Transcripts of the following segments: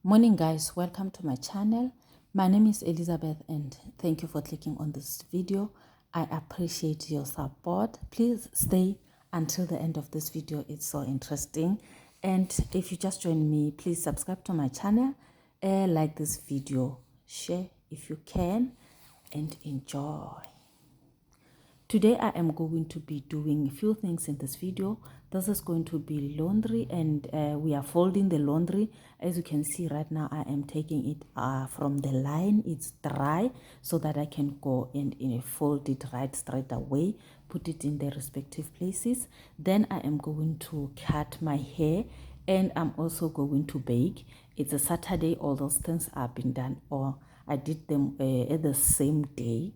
Morning guys, welcome to my channel. My name is Elizabeth and thank you for clicking on this video. I appreciate your support. Please stay until the end of this video. It's so interesting. And if you just joined me, please subscribe to my channel, like this video, share if you can, and enjoy. Today I am going to be doing a few things in this video. This is going to be laundry and we are folding the laundry. As you can see right now, I am taking it from the line. It's dry so that I can go and fold it right straight away, put it in their respective places. Then I am going to cut my hair and I'm also going to bake. It's a Saturday. All those things have been done, or I did them at the same day.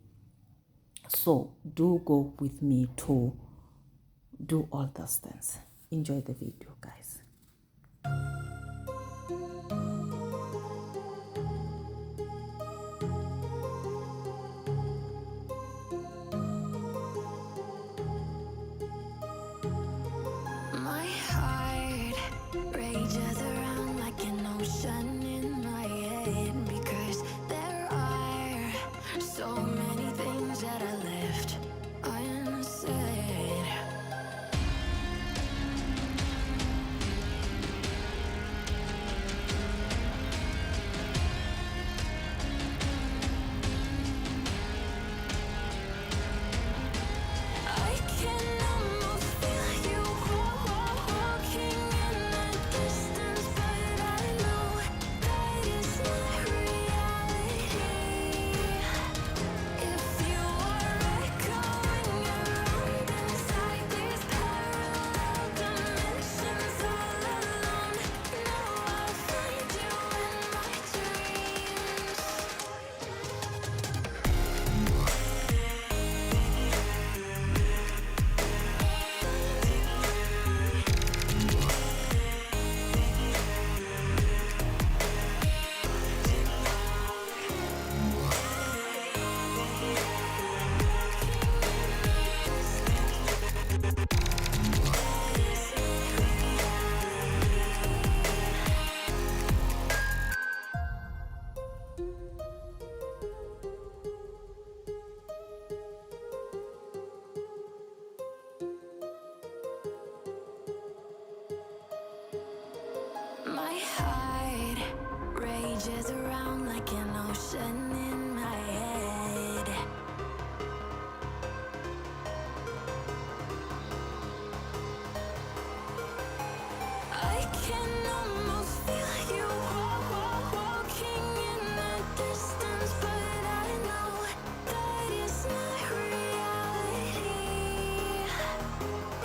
So do go with me to do all those things. Enjoy the video, guys. My heart rages around like an ocean in my head, because there are so many things that I left unsaid. I can almost feel you walking in the distance, but I know that it's not reality. If you are echoing around inside these parallel dimensions all alone, know I'll find you in my dreams. My heart rages around like an ocean in my head. I can almost feel you walking in the distance, but I know that it's not reality.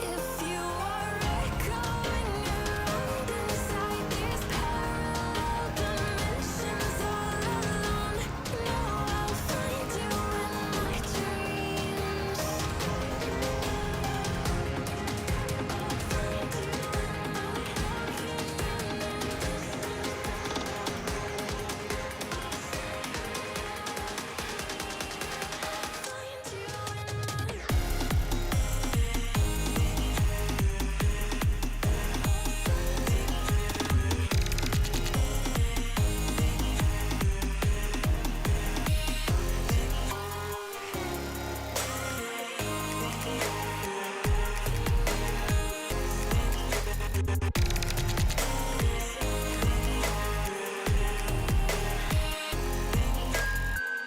If you are echoing around inside these parallel dimensions all alone, know I'll find you in my dreams.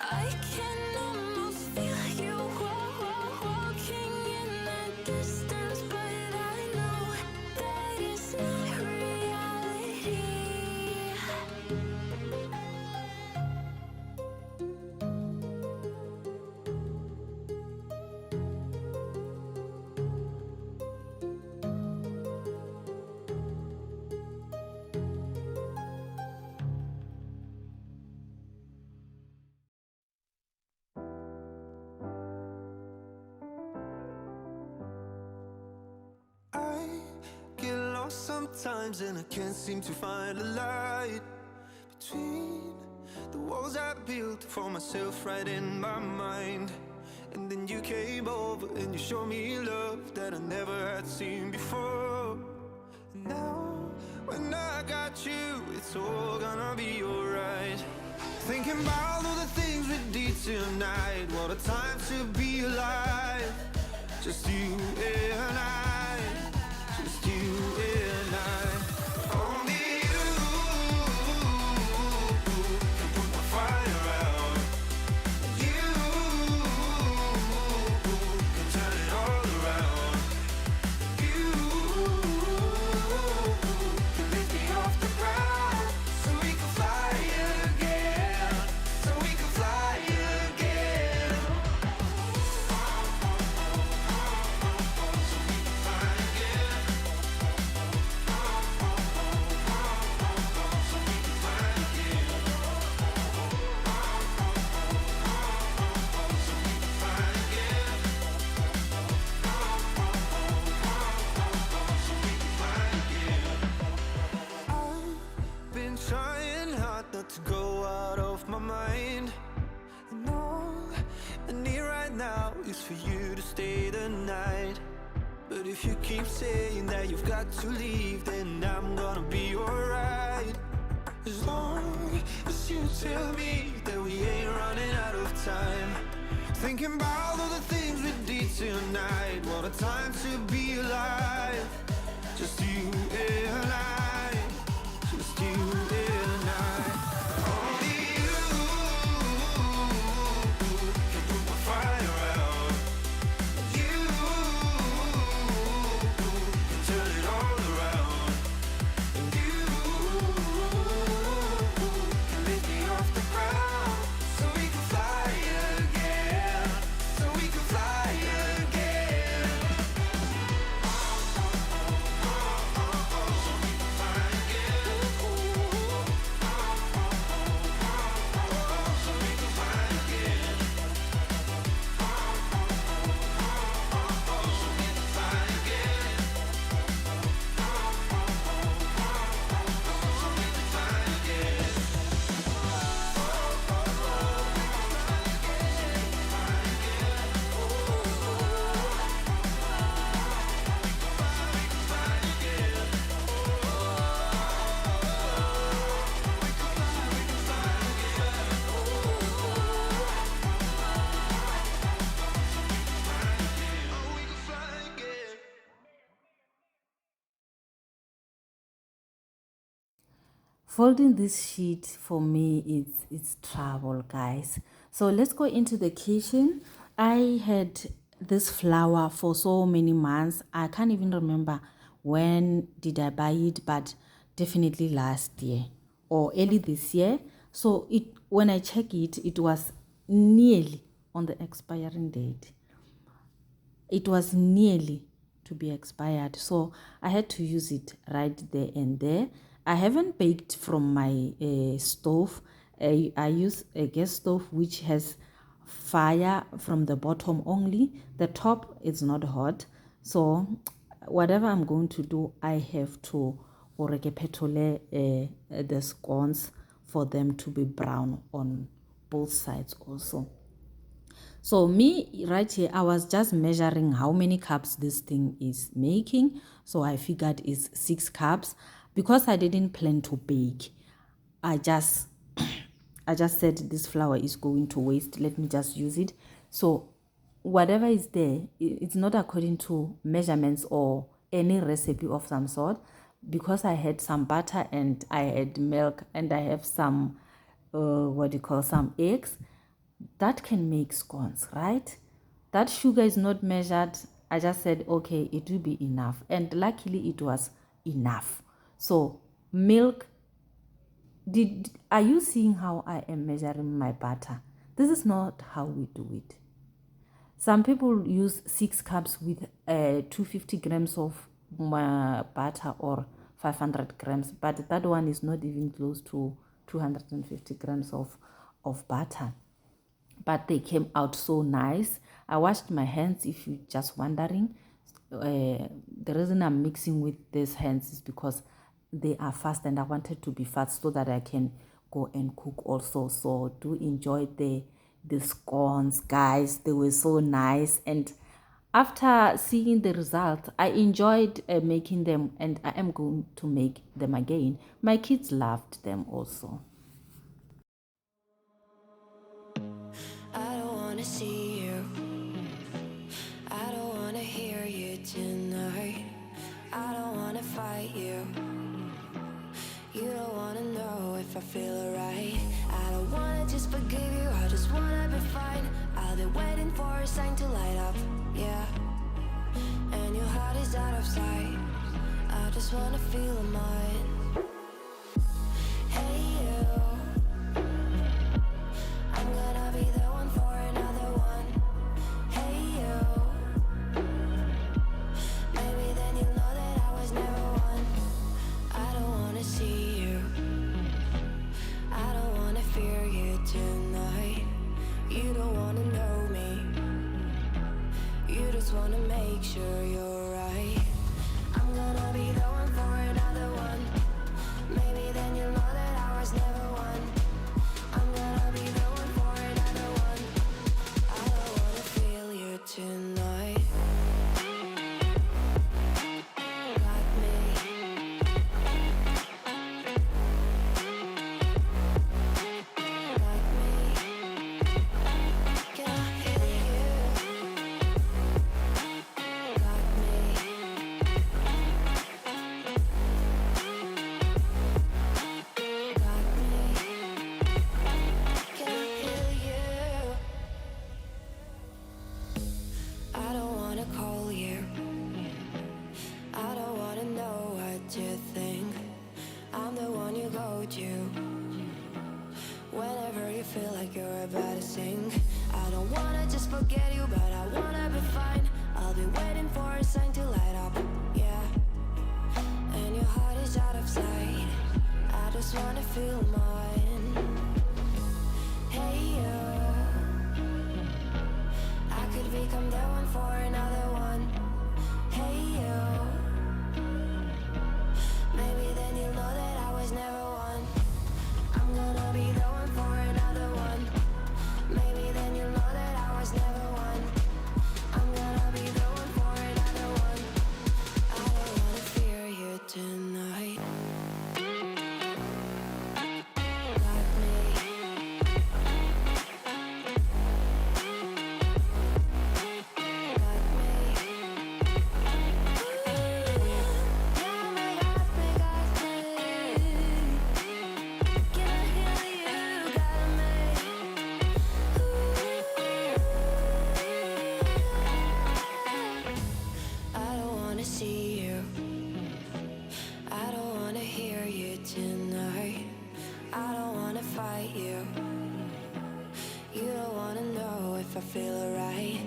I can almost feel you walking in the distance, but I know that it's not reality. I get lost sometimes and I can't seem to find a light between the walls I built for myself right in my mind. And then you came over and you showed me love that I never had seen before. And now when I got you, it's it's all gonna be alright. Thinking about all the things we did tonight. What a time to be alive. Just you and I. Just you and I. Only you can put my fire out. You can turn it all around. You can lift me off the ground so we can fly again. So we can fly again. I've been trying hard not to go out of my mind. And all I need right now is for you to stay the night. But if you keep saying that you've got to leave, then I'm gonna be alright. As long as you tell me that we ain't running out of time. Thinking about all the things we did tonight. What a time to be alive. Just you and I. Just you and I. Only you can put my fire out. You can turn it all around. And you can lift me off the ground so we can fly again. So we can fly again. Folding this sheet for me it's trouble, guys. So let's go into the kitchen. I had this flour for so many months. I can't even remember when did I buy it, but definitely last year or early this year. So when I check it was nearly on the expiring date. It was nearly to be expired, so I had to use it right there and there. I haven't baked from my stove. I use a gas stove which has fire from the bottom only. The top is not hot, so whatever I'm going to do, I have to orekepetole the scones for them to be brown on both sides also. So me right here, I was just measuring how many cups this thing is making. So I figured it's 6 cups. Because I didn't plan to bake, I just said this flour is going to waste. Let me just use it. So whatever is there, it's not according to measurements or any recipe of some sort. Because I had some butter and I had milk and I have some, some eggs. That can make scones, right? That sugar is not measured. I just said, okay, it will be enough. And luckily it was enough. So milk, are you seeing how I am measuring my butter? This is not how we do it. Some people use 6 cups with 250 grams of butter or 500 grams, but that one is not even close to 250 grams of butter. But they came out so nice. I washed my hands, if you're just wondering. The reason I'm mixing with these hands is because they are fast and I wanted to be fast so that I can go and cook also. So do enjoy the scones, guys. They were so nice and After seeing the result, I enjoyed making them, and I am going to make them again. My kids loved them also. I don't wanna see you. I don't wanna hear you tonight. I don't wanna fight you. You don't wanna know if I feel alright. I don't wanna just forgive you, I just wanna be fine. I'll be waiting for a sign to light up, yeah. And your heart is out of sight. I just wanna feel mine. Hey you, I'm gonna be the one for another one. Hey you, maybe then you'll know that I was never one. I don't wanna see you, I don't wanna fear you tonight. You don't wanna know me, you just wanna make sure you're right. I'm gonna be the one for another one. Maybe then you'll know that I was never one. I'm gonna be the one for another one. I don't wanna feel you tonight. Got me. Got me. Can I hear you? Got me. Got me. Can I hear you? I don't wanna call you. I don't wanna know what you think. I'm the one you go to whenever you feel like you're about to sink. I don't wanna just forget you, but I wanna be fine. I'll be waiting for a sign to light up, yeah. And your heart is out of sight. I just wanna feel mine. Hey you, I could become the one for another one. Hey you, maybe then you'll know that I was never one. I'm gonna be the one for another one. Maybe then you'll know that I was never one. I'm gonna be the one for another one. I don't wanna fear you tonight. Got me. Got me. Yeah, me, got me, got me. Can I hear you? Got me. I don't wanna see you. I don't wanna hear you tonight. I don't wanna fight you. You don't wanna know if I feel alright.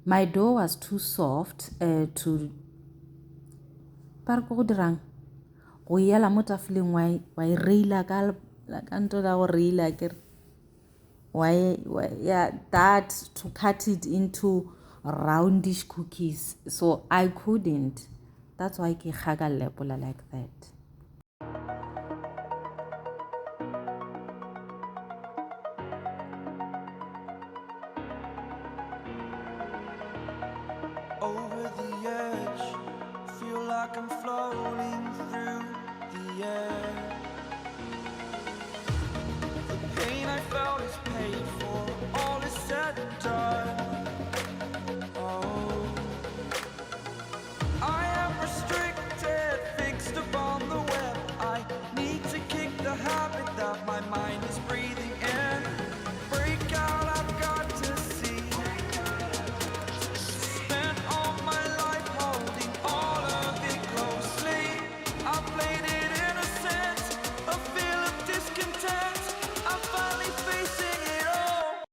My dough was too soft to par go dirang go yela mo tafoleng wa e reila ka nto la go reila ke why yeah, that to cut it into roundish cookies, so I couldn't. That's why ke kgaga lepola like that. Over the edge, feel like I'm floating through the air. The pain I felt is paid for, all is said and done. Oh, I am restricted, fixed upon the web. I need to kick the habit that my mind is breathing in. Break out, I've got to see. Spent all my life holding all of it closely. I played it innocent, a feel of discontent. I'm finally facing it all.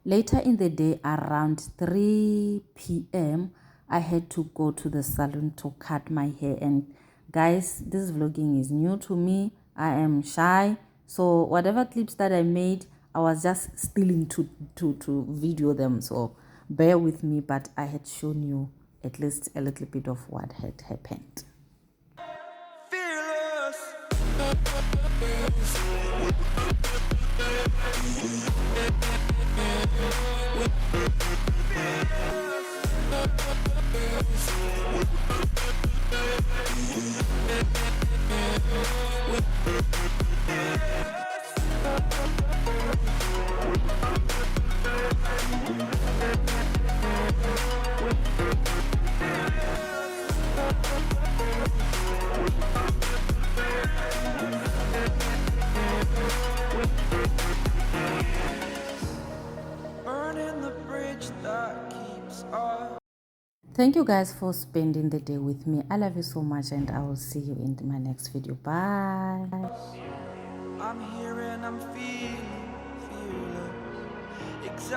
Later in the day, around 3 p.m., I had to go to the salon to cut my hair. And guys, this vlogging is new to me. I am shy. So whatever clips that I made, I was just stealing to video them, so bear with me, but I had shown you at least a little bit of what had happened. Fearless. Burning the bridge that keeps us. Thank you guys for spending the day with me. I love you so much, and I will see you in my next video. Bye. I'm here and I'm feeling fearless.